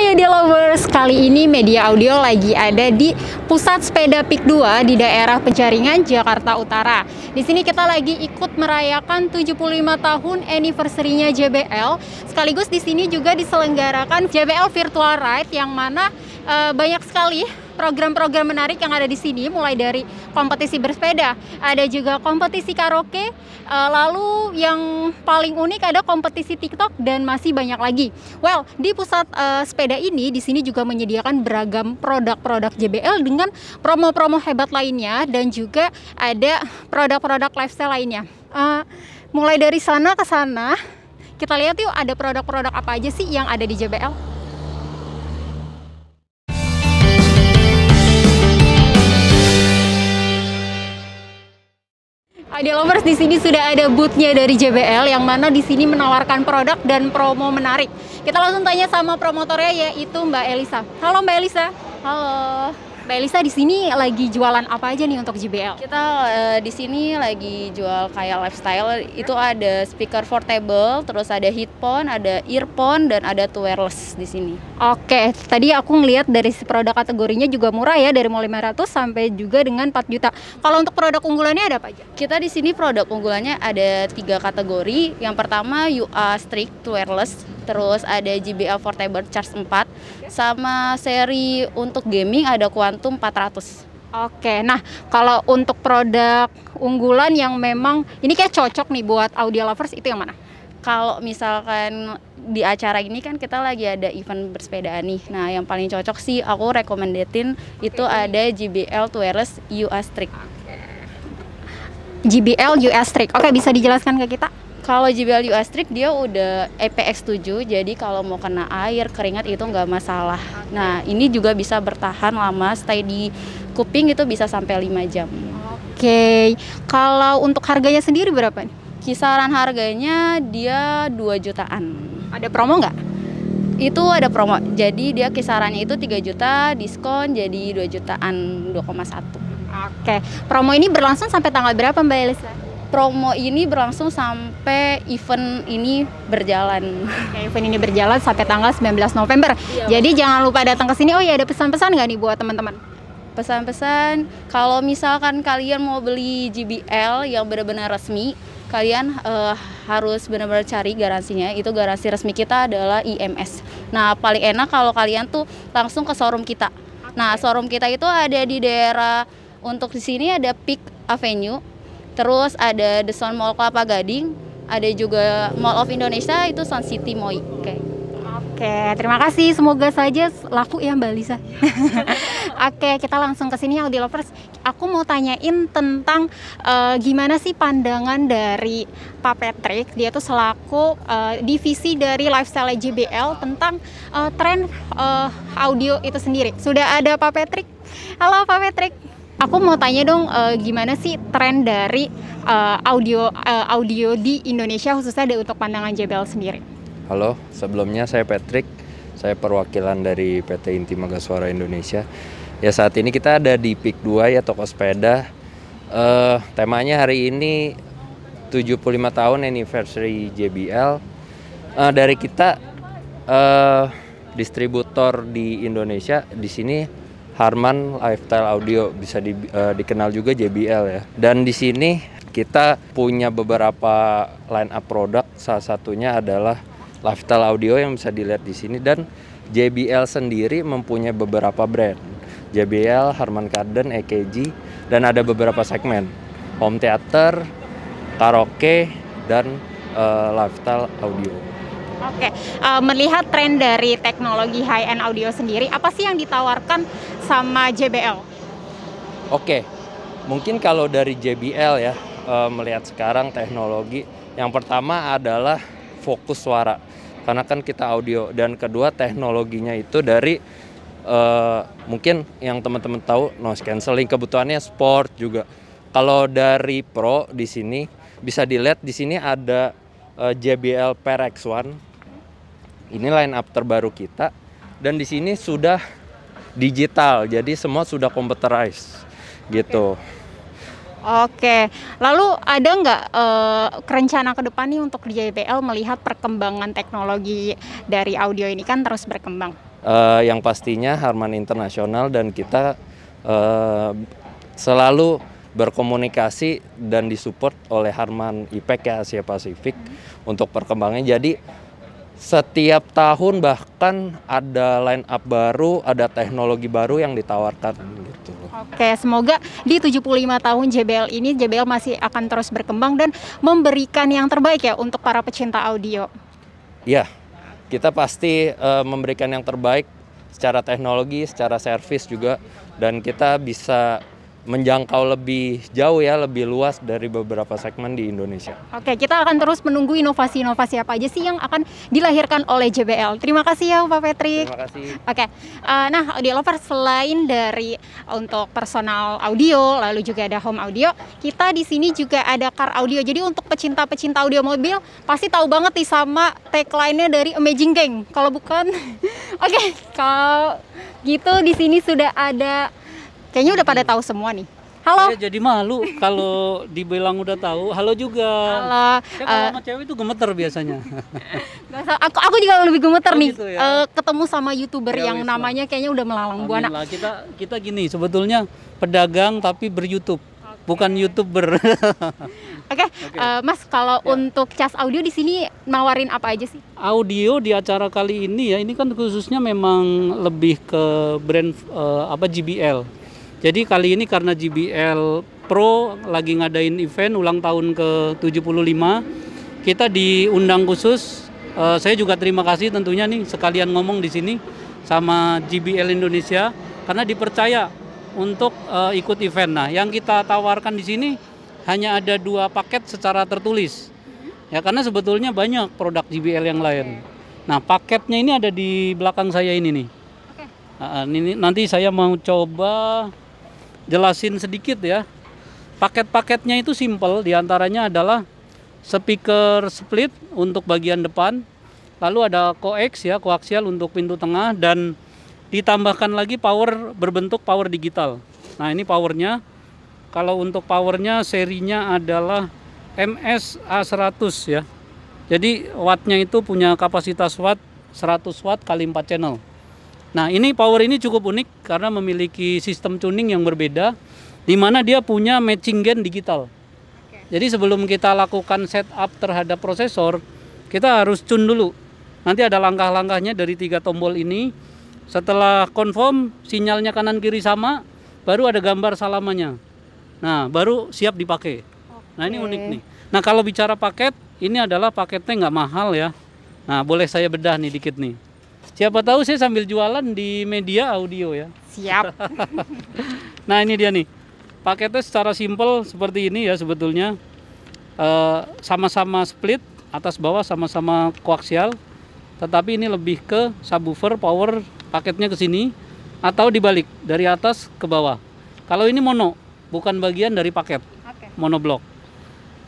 Hai Audio Lovers, kali ini Media Audio lagi ada di Pusat Sepeda PIK 2 di daerah Penjaringan, Jakarta Utara. Di sini kita lagi ikut merayakan 75 tahun anniversary-nya JBL. Sekaligus di sini juga diselenggarakan JBL Virtual Ride yang mana banyak sekali program-program menarik yang ada di sini, mulai dari kompetisi bersepeda, ada juga kompetisi karaoke, lalu yang paling unik ada kompetisi TikTok dan masih banyak lagi. Well, di pusat sepeda ini di sini juga menyediakan beragam produk-produk JBL dengan promo-promo hebat lainnya dan juga ada produk-produk lifestyle lainnya. Mulai dari sana ke sana, kita lihat yuk ada produk-produk apa aja sih yang ada di JBL. Audio Lovers, di sini sudah ada booth-nya dari JBL yang mana di sini menawarkan produk dan promo menarik. Kita langsung tanya sama promotornya, yaitu Mbak Elisa. Halo Mbak Elisa. Halo. Mbak Elisa, di sini lagi jualan apa aja nih untuk JBL? Kita di sini lagi jual kayak lifestyle. Itu ada speaker portable, terus ada headphone, ada earphone, dan ada wireless di sini. Oke, tadi aku ngelihat dari produk kategorinya juga murah ya, dari mulai 500 sampai juga dengan 4 juta. Kalau untuk produk unggulannya ada apa aja? Kita di sini produk unggulannya ada 3 kategori. Yang pertama UA Strict wireless, terus ada JBL Portable Charge 4, sama seri untuk gaming ada Quantum 400. Oke, nah kalau untuk produk unggulan yang memang ini kayak cocok nih buat Audio Lovers, itu yang mana? Kalau misalkan di acara ini kan kita lagi ada event bersepedaan nih. Nah, yang paling cocok sih aku rekomendatin itu ada JBL Wireless UA Strict. JBL UA Strict. Oke, bisa dijelaskan ke kita? Kalau JBL UA Strict dia udah IPX7, jadi kalau mau kena air, keringat itu nggak masalah. Nah, ini juga bisa bertahan lama, stay di kuping itu bisa sampai 5 jam. Oke, kalau untuk harganya sendiri berapa nih? Kisaran harganya dia 2 jutaan. Ada promo nggak? Itu ada promo, jadi dia kisarannya itu 3 juta, diskon jadi 2 jutaan, 2,1. Oke, promo ini berlangsung sampai tanggal berapa Mbak Elisa? Promo ini berlangsung sampai event ini berjalan. Oke, event ini berjalan sampai tanggal 19 November. Iya. Jadi jangan lupa datang ke sini. Oh ya, ada pesan-pesan nggak nih buat teman-teman? Pesan-pesan, kalau misalkan kalian mau beli JBL yang benar-benar resmi, kalian harus benar-benar cari garansinya. Itu garansi resmi kita adalah IMS. Nah, paling enak kalau kalian tuh langsung ke showroom kita. Nah, showroom kita itu ada di daerah, untuk di sini ada Peak Avenue. Terus ada The Sun Mall Kelapa Gading, ada juga Mall of Indonesia, itu Sun City Moi. Oke, terima kasih. Semoga saja laku ya Mbak Lisa. Oke, kita langsung ke sini Audio Lovers. Aku mau tanyain tentang gimana sih pandangan dari Pak Patrick, dia tuh selaku divisi dari lifestyle JBL tentang tren audio itu sendiri. Sudah ada Pak Patrick. Halo Pak Patrick. Aku mau tanya dong, gimana sih tren dari audio di Indonesia, khususnya untuk pandangan JBL sendiri? Halo, sebelumnya saya Patrick, saya perwakilan dari PT Inti Magasuara Indonesia. Ya, saat ini kita ada di PIK 2 ya, toko sepeda. Temanya hari ini 75 tahun anniversary JBL. Dari kita distributor di Indonesia di sini Harman Lifestyle Audio, bisa dikenal juga JBL ya. Dan di sini kita punya beberapa line up produk, salah satunya adalah Lifestyle Audio yang bisa dilihat di sini, dan JBL sendiri mempunyai beberapa brand. JBL, Harman Kardon, EKG, dan ada beberapa segmen home theater, karaoke, dan lifestyle audio. Oke, melihat tren dari teknologi high-end audio sendiri, apa sih yang ditawarkan sama JBL? Oke, mungkin kalau dari JBL ya, melihat sekarang teknologi, yang pertama adalah fokus suara, karena kan kita audio, dan kedua teknologinya itu dari mungkin yang teman-teman tahu noise cancelling, kebutuhannya sport juga. Kalau dari pro di sini bisa dilihat di sini ada JBL PRX1. Ini line up terbaru kita, dan di sini sudah digital, jadi semua sudah computerized gitu. Oke, lalu ada nggak rencana ke depan nih untuk JBL melihat perkembangan teknologi dari audio ini kan terus berkembang? Yang pastinya Harman Internasional dan kita selalu berkomunikasi dan disupport oleh Harman IPEC ya, Asia Pasifik untuk perkembangannya. Jadi setiap tahun bahkan ada line up baru, ada teknologi baru yang ditawarkan gitu loh. Oke, semoga di 75 tahun JBL ini, JBL masih akan terus berkembang dan memberikan yang terbaik ya untuk para pecinta audio. Ya, kita pasti memberikan yang terbaik secara teknologi, secara servis juga, dan kita bisa menjangkau lebih jauh ya, lebih luas dari beberapa segmen di Indonesia. Oke, kita akan terus menunggu inovasi-inovasi apa aja sih yang akan dilahirkan oleh JBL. Terima kasih ya Pak Patrick. Terima kasih. Oke, nah audio lover, selain dari untuk personal audio, lalu juga ada home audio, kita di sini juga ada car audio. Jadi untuk pecinta-pecinta audio mobil pasti tahu banget nih sama tagline-nya dari Amazing Gang. Kalau bukan, oke, kalau gitu di sini sudah ada. Kayaknya udah pada tahu semua nih. Halo. Saya jadi malu kalau dibilang udah tahu. Halo juga. Halo. Saya kalau sama cewek itu gemeter biasanya. Aku juga lebih gemeter nih gitu ya? ketemu sama YouTuber Ya, yang wis, namanya kayaknya udah melalang buana. Lah, kita gini, sebetulnya pedagang tapi ber-YouTube, bukan YouTuber. Oke, Mas, kalau untuk cas audio di sini nawarin apa aja sih? Audio di acara kali ini ya, ini kan khususnya memang lebih ke brand JBL. Jadi kali ini karena JBL Pro lagi ngadain event ulang tahun ke-75, kita diundang khusus. Saya juga terima kasih tentunya nih sekalian ngomong di sini sama JBL Indonesia karena dipercaya untuk ikut event. Nah, yang kita tawarkan di sini hanya ada 2 paket secara tertulis. Ya, karena sebetulnya banyak produk JBL yang lain. Nah, paketnya ini ada di belakang saya ini nih. Ini nanti saya mau coba jelasin sedikit ya. Paket-paketnya itu simple, diantaranya adalah speaker split untuk bagian depan, lalu ada coax ya, koaksial untuk pintu tengah, dan ditambahkan lagi power berbentuk power digital. Nah, ini powernya. Kalau untuk powernya serinya adalah MS-A100 ya. Jadi wattnya itu punya kapasitas watt 100 watt kali 4 channel. Nah, ini power ini cukup unik karena memiliki sistem tuning yang berbeda, di mana dia punya matching gain digital. Jadi sebelum kita lakukan setup terhadap prosesor, kita harus tune dulu. Nanti ada langkah-langkahnya dari 3 tombol ini. Setelah confirm sinyalnya kanan kiri sama, baru ada gambar salamannya. Nah, baru siap dipakai. Nah, ini unik nih. Nah, kalau bicara paket, ini adalah paketnya nggak mahal ya. Nah, boleh saya bedah nih dikit nih. Siapa tahu saya sambil jualan di media audio ya. Siap. Nah, ini dia nih. Paketnya secara simpel seperti ini ya sebetulnya. Sama-sama split, atas bawah sama-sama koaksial. Tetapi ini lebih ke subwoofer power paketnya ke sini atau dibalik dari atas ke bawah. Kalau ini mono, bukan bagian dari paket. Monoblok.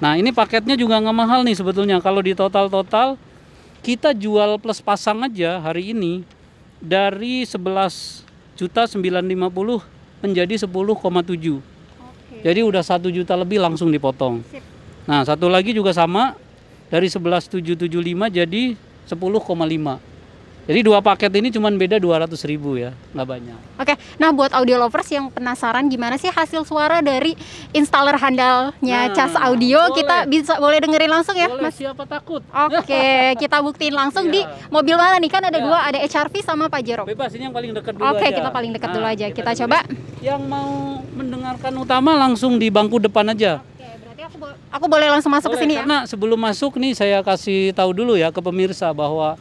Nah, ini paketnya juga nggak mahal nih sebetulnya. Kalau di total kita jual plus pasang aja hari ini dari 11.950 menjadi 10,7. Jadi udah 1 juta lebih langsung dipotong. Nah, satu lagi juga sama, dari 11.775 jadi 10,5. Jadi 2 paket ini cuma beda 200.000 ya, nggak banyak. Oke, nah buat audio lovers yang penasaran gimana sih hasil suara dari installer handalnya cas audio, kita boleh dengerin langsung ya, boleh, Mas? Siapa takut? Oke, kita buktiin langsung di mobil mana nih, kan ada 2, ada HRV sama Pajero. Bebas, ini yang paling dekat dulu Oke, aja. kita paling dekat dulu aja. Kita coba. Yang mau mendengarkan utama langsung di bangku depan aja. Oke, berarti aku boleh langsung masuk ke sini ya? Karena sebelum masuk nih saya kasih tahu dulu ya ke pemirsa bahwa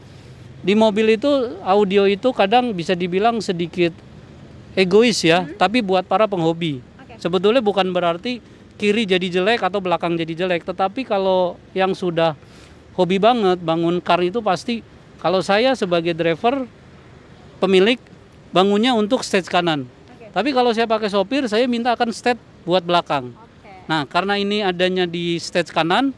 di mobil itu audio itu kadang bisa dibilang sedikit egois ya, tapi buat para penghobi. Sebetulnya bukan berarti kiri jadi jelek atau belakang jadi jelek, tetapi kalau yang sudah hobi banget bangun car itu pasti, kalau saya sebagai driver pemilik bangunnya untuk stage kanan. Tapi kalau saya pakai sopir, saya minta akan stage buat belakang. Nah, karena ini adanya di stage kanan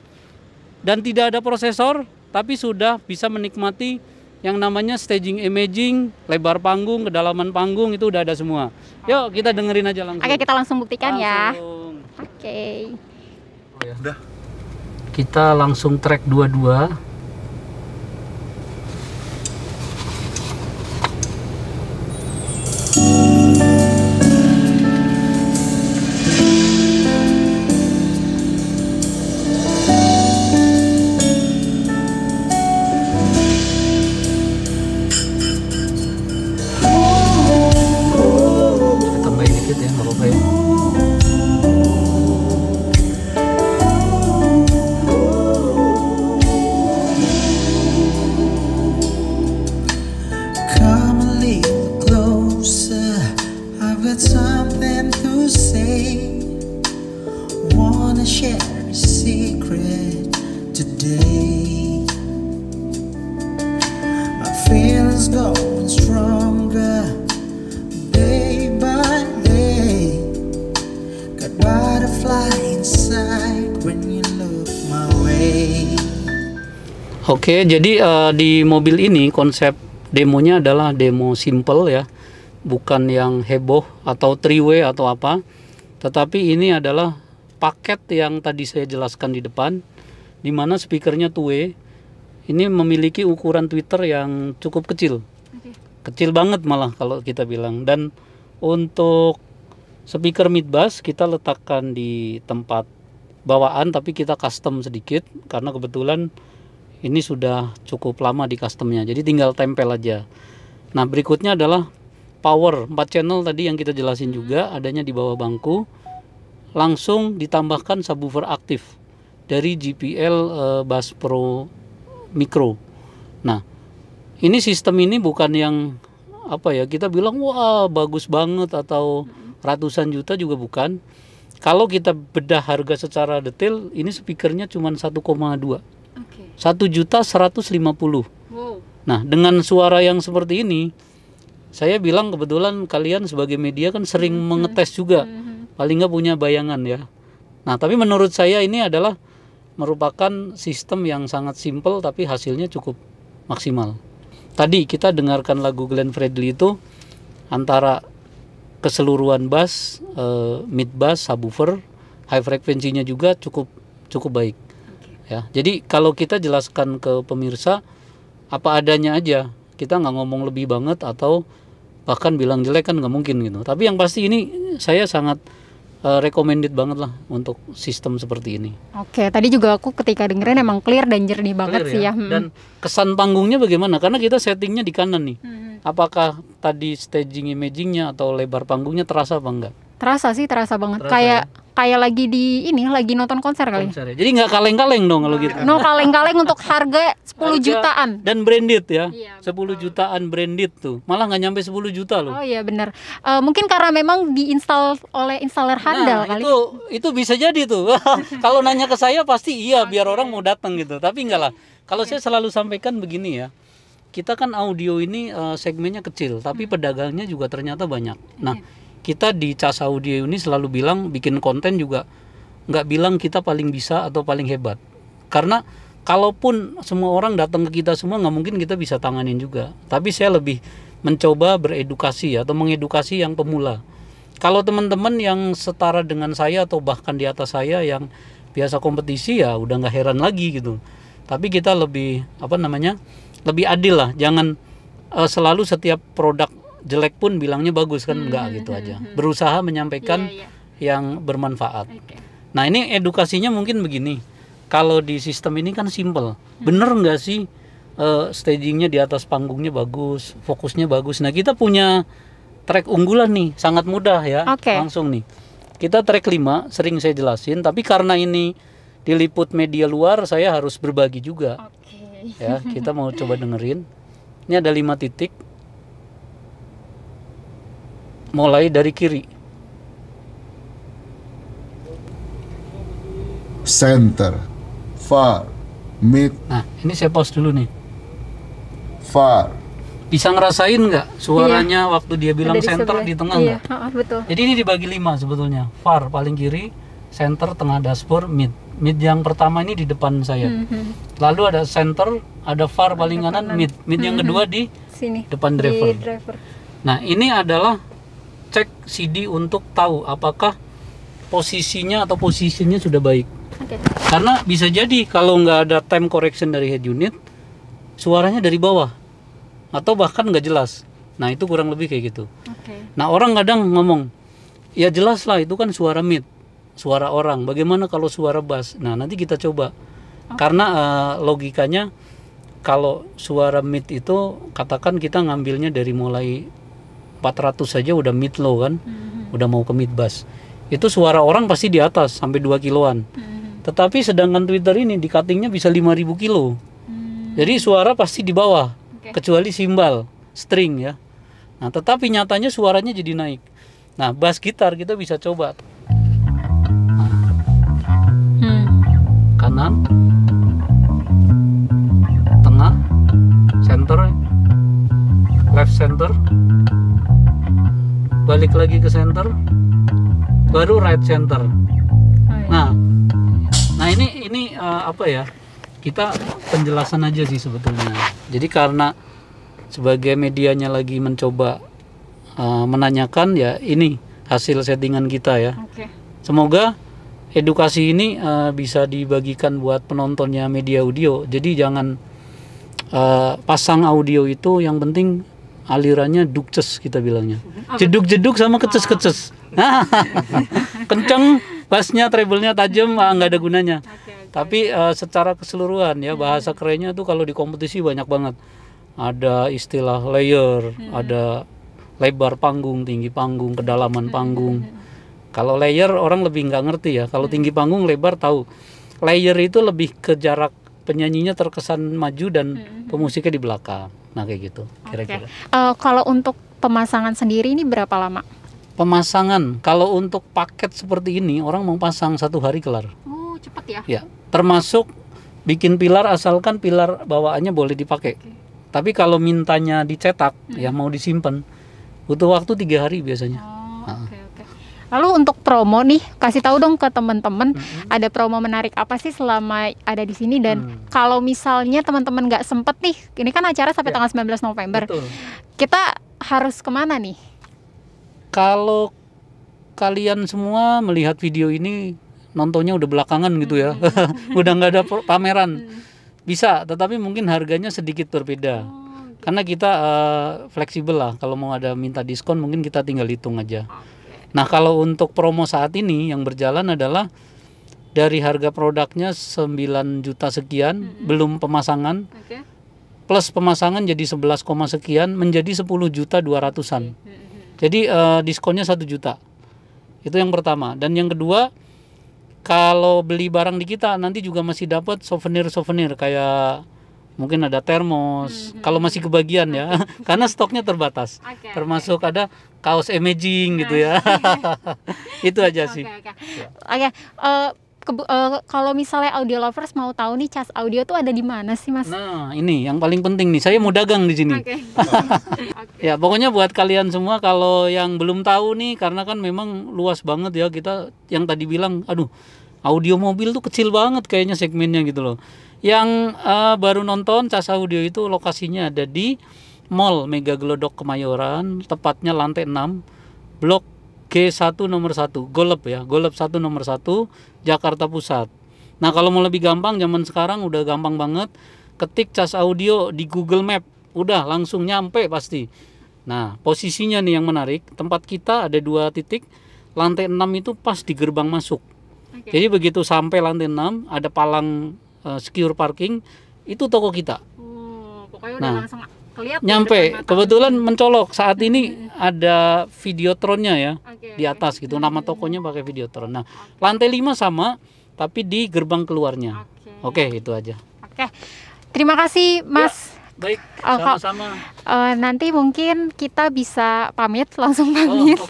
dan tidak ada prosesor, tapi sudah bisa menikmati yang namanya staging imaging, lebar panggung, kedalaman panggung itu udah ada semua. Yuk kita dengerin aja langsung. Oke, kita langsung buktikan ya. Oke. Oh ya. Udah. Kita langsung track 22. share a secret today. My feelings going stronger day by day. Got butterfly inside when you look my way. Oke, jadi di mobil ini konsep demonya adalah demo simple ya, bukan yang heboh atau three-way atau apa, tetapi ini adalah paket yang tadi saya jelaskan di depan, di mana speakernya two-way. Ini memiliki ukuran tweeter yang cukup kecil, kecil banget malah kalau kita bilang. Dan untuk speaker mid bass kita letakkan di tempat bawaan, tapi kita custom sedikit karena kebetulan ini sudah cukup lama di customnya, jadi tinggal tempel aja. Nah, berikutnya adalah power 4 channel tadi yang kita jelasin juga, adanya di bawah bangku. Langsung ditambahkan subwoofer aktif dari JBL Bass Pro Micro. Nah, ini sistem ini bukan yang apa ya, kita bilang wah bagus banget atau ratusan juta, juga bukan. Kalau kita bedah harga secara detail, ini speakernya cuma 1,2. 1.150.000. Wow. Nah, dengan suara yang seperti ini, saya bilang kebetulan kalian sebagai media kan sering mengetes juga, paling nggak punya bayangan ya. Nah, tapi menurut saya ini adalah merupakan sistem yang sangat simple tapi hasilnya cukup maksimal. Tadi kita dengarkan lagu Glenn Fredly itu antara keseluruhan bass, mid bass, subwoofer, high frekuensinya juga cukup baik. Ya, jadi kalau kita jelaskan ke pemirsa apa adanya aja, kita nggak ngomong lebih banget atau bahkan bilang jelek kan nggak mungkin gitu. Tapi yang pasti ini saya sangat recommended banget lah untuk sistem seperti ini. Oke, tadi juga aku ketika dengerin emang clear dan jernih banget Clear sih ya. Dan kesan panggungnya bagaimana? Karena kita settingnya di kanan nih. Apakah tadi staging imagingnya atau lebar panggungnya terasa apa enggak? Terasa sih, terasa banget. Terasa Kayak lagi lagi nonton konser kali. Konser ya. Jadi nggak kaleng-kaleng dong kalau gitu. No kaleng-kaleng untuk harga 10 Harga jutaan. Dan branded ya. Iya, 10 jutaan branded tuh. Malah nggak nyampe 10 juta loh. Oh iya benar. Mungkin karena memang diinstal oleh installer handal kali. Itu bisa jadi tuh. Kalau nanya ke saya pasti iya, biar orang mau datang gitu. Tapi enggak lah. Kalau saya selalu sampaikan begini ya. Kita kan audio ini segmennya kecil, tapi pedagangnya juga ternyata banyak. Nah, kita di Cas Audio ini selalu bilang bikin konten juga nggak bilang kita paling bisa atau paling hebat. Karena kalaupun semua orang datang ke kita semua, nggak mungkin kita bisa tanganin juga. Tapi saya lebih mencoba beredukasi atau mengedukasi yang pemula. Kalau teman-teman yang setara dengan saya atau bahkan di atas saya yang biasa kompetisi, ya udah nggak heran lagi gitu. Tapi kita lebih lebih adil lah. Jangan selalu setiap produk jelek pun bilangnya bagus kan, enggak gitu aja. Berusaha menyampaikan yang bermanfaat. Nah, ini edukasinya mungkin begini. Kalau di sistem ini kan simple. Bener nggak sih stagingnya di atas panggungnya bagus, fokusnya bagus. Nah, kita punya track unggulan nih, sangat mudah ya. Langsung nih. Kita track 5, sering saya jelasin, tapi karena ini diliput media luar, saya harus berbagi juga. Ya, kita mau coba dengerin. Ini ada 5 titik. Mulai dari kiri. Center, far, mid. Nah, ini saya pause dulu nih. Far. Bisa ngerasain nggak suaranya waktu dia bilang Ada di center sebelah. di tengah Iya, nggak? betul. Jadi ini dibagi 5 sebetulnya. Far paling kiri, center, tengah, dashboard, mid. Mid yang pertama ini di depan saya. Lalu ada center, ada far paling kanan, mid. Mid yang kedua di Sini. depan Di driver. driver. Nah, ini adalah cek CD untuk tahu apakah posisinya atau posisinya sudah baik. Karena bisa jadi kalau nggak ada time correction dari head unit, suaranya dari bawah atau bahkan nggak jelas. Nah, itu kurang lebih kayak gitu. Nah, orang kadang ngomong, ya jelas lah itu kan suara mid, suara orang. Bagaimana kalau suara bass? Nah, nanti kita coba. Karena logikanya kalau suara mid itu katakan kita ngambilnya dari mulai 400 saja udah mid low kan, udah mau ke mid bass. Itu suara orang pasti di atas sampai 2 kiloan. Tetapi sedangkan Twitter ini di cuttingnya bisa 5.000 kilo. Jadi suara pasti di bawah, kecuali simbal, string ya. Nah, tetapi nyatanya suaranya jadi naik. Nah, bass gitar kita bisa coba. kanan, tengah, center, left center, balik lagi ke center, baru right center. Nah ini apa ya? Kita penjelasan aja sih sebetulnya. Jadi karena sebagai medianya lagi mencoba menanyakan, ya ini hasil settingan kita ya. Semoga edukasi ini bisa dibagikan buat penontonnya media audio. Jadi jangan pasang audio itu, yang penting alirannya dukces kita bilangnya. Jeduk-jeduk sama keces-keces. Kenceng, bassnya, treble-nya tajam, nggak ada gunanya. Tapi secara keseluruhan ya, bahasa kerennya tuh kalau di kompetisi banyak banget. Ada istilah layer, ada lebar panggung, tinggi panggung, kedalaman panggung. Kalau layer orang lebih nggak ngerti ya. Kalau tinggi panggung, lebar tahu. Layer itu lebih ke jarak penyanyinya terkesan maju dan pemusiknya di belakang. Nah kayak gitu kira-kira. Kalau untuk pemasangan sendiri ini berapa lama? Pemasangan kalau untuk paket seperti ini orang mau pasang 1 hari kelar. Oh cepet ya? Ya, termasuk bikin pilar asalkan pilar bawaannya boleh dipakai. Tapi kalau mintanya dicetak ya mau disimpan butuh waktu 3 hari biasanya. Lalu untuk promo nih, kasih tahu dong ke teman-teman ada promo menarik apa sih selama ada di sini, dan kalau misalnya teman-teman nggak sempet nih, ini kan acara sampai tanggal 19 November. Betul. Kita harus kemana nih? Kalau kalian semua melihat video ini nontonnya udah belakangan gitu ya, udah nggak ada pameran, bisa, tetapi mungkin harganya sedikit berbeda. Karena kita fleksibel lah, kalau mau ada minta diskon mungkin kita tinggal hitung aja. Nah kalau untuk promo saat ini yang berjalan adalah dari harga produknya 9 juta sekian, belum pemasangan, plus pemasangan jadi 11, sekian, menjadi 10 juta 200-an. Jadi diskonnya 1 juta. Itu yang pertama. Dan yang kedua, kalau beli barang di kita nanti juga masih dapat souvenir-souvenir kayak mungkin ada termos, kalau masih kebagian ya, karena stoknya terbatas. Termasuk ada kaos imaging gitu ya. Itu aja sih. Kalau misalnya audio lovers mau tahu nih cas audio tuh ada di mana sih Mas? Nah ini yang paling penting nih, saya mau dagang di sini. Ya pokoknya buat kalian semua kalau yang belum tahu nih, karena kan memang luas banget ya, kita yang tadi bilang, aduh audio mobil tuh kecil banget kayaknya segmennya gitu loh. Yang baru nonton Cas Audio itu lokasinya ada di Mall Mega Glodok Kemayoran, tepatnya lantai 6, Blok G1 nomor 1, Golep ya, Golep 1 nomor 1, Jakarta Pusat. Nah kalau mau lebih gampang, zaman sekarang udah gampang banget, ketik Cas Audio di Google Map, udah langsung nyampe pasti. Nah posisinya nih yang menarik, tempat kita ada 2 titik, lantai 6 itu pas di gerbang masuk. Jadi begitu sampai lantai 6 ada palang secure parking, itu toko kita. Pokoknya udah langsung kelihatan. Nyampe, kebetulan mencolok saat ini ada Videotronnya ya di atas gitu. Nama tokonya pakai Videotron. Nah, lantai 5 sama, tapi di gerbang keluarnya. Oke, itu aja. Terima kasih Mas. Ya, baik, sama-sama. Nanti mungkin kita bisa pamit, langsung pamit.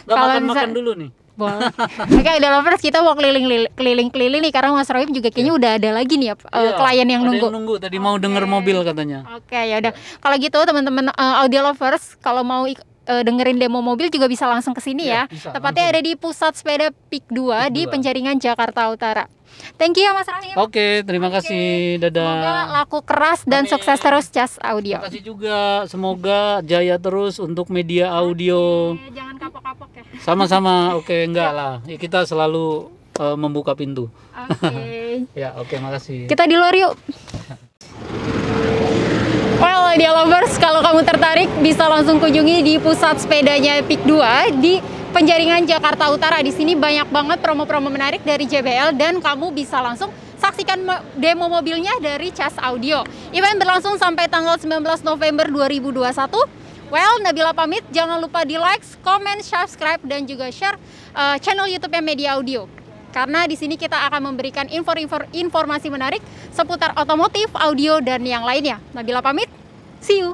Kalau makan dulu nih. Boleh. Oke, udah lovers, kita mau keliling-keliling nih karena Mas Rohim juga kayaknya udah ada lagi nih ya, klien yang nunggu. Ada yang nunggu tadi mau denger mobil katanya. Oke, ya udah. Kalau gitu teman-teman audio lovers, kalau mau dengerin demo mobil juga bisa langsung ke sini ya. Tepatnya ada di Pusat Sepeda PIK 2 di Penjaringan Jakarta Utara. Thank you ya Mas Rohim. Oke, terima kasih. Dadah. Semoga laku keras dan sukses terus Cas Audio. Terima kasih juga. Semoga jaya terus untuk media audio. Jangan kapok-kapok ya. Sama-sama. Oke, enggak lah. Kita selalu membuka pintu. Ya, oke, makasih. Kita di luar yuk. Well, dia lovers, kalau kamu tertarik bisa langsung kunjungi di pusat sepedanya PIK 2 di Penjaringan Jakarta Utara. Di sini banyak banget promo-promo menarik dari JBL dan kamu bisa langsung saksikan demo mobilnya dari Cas Audio. Event berlangsung sampai tanggal 19 November 2021. Well, Nabila pamit. Jangan lupa di like, comment, subscribe dan juga share channel YouTube-nya Media Audio. Karena di sini kita akan memberikan informasi menarik seputar otomotif, audio dan yang lainnya. Nabila pamit. See you.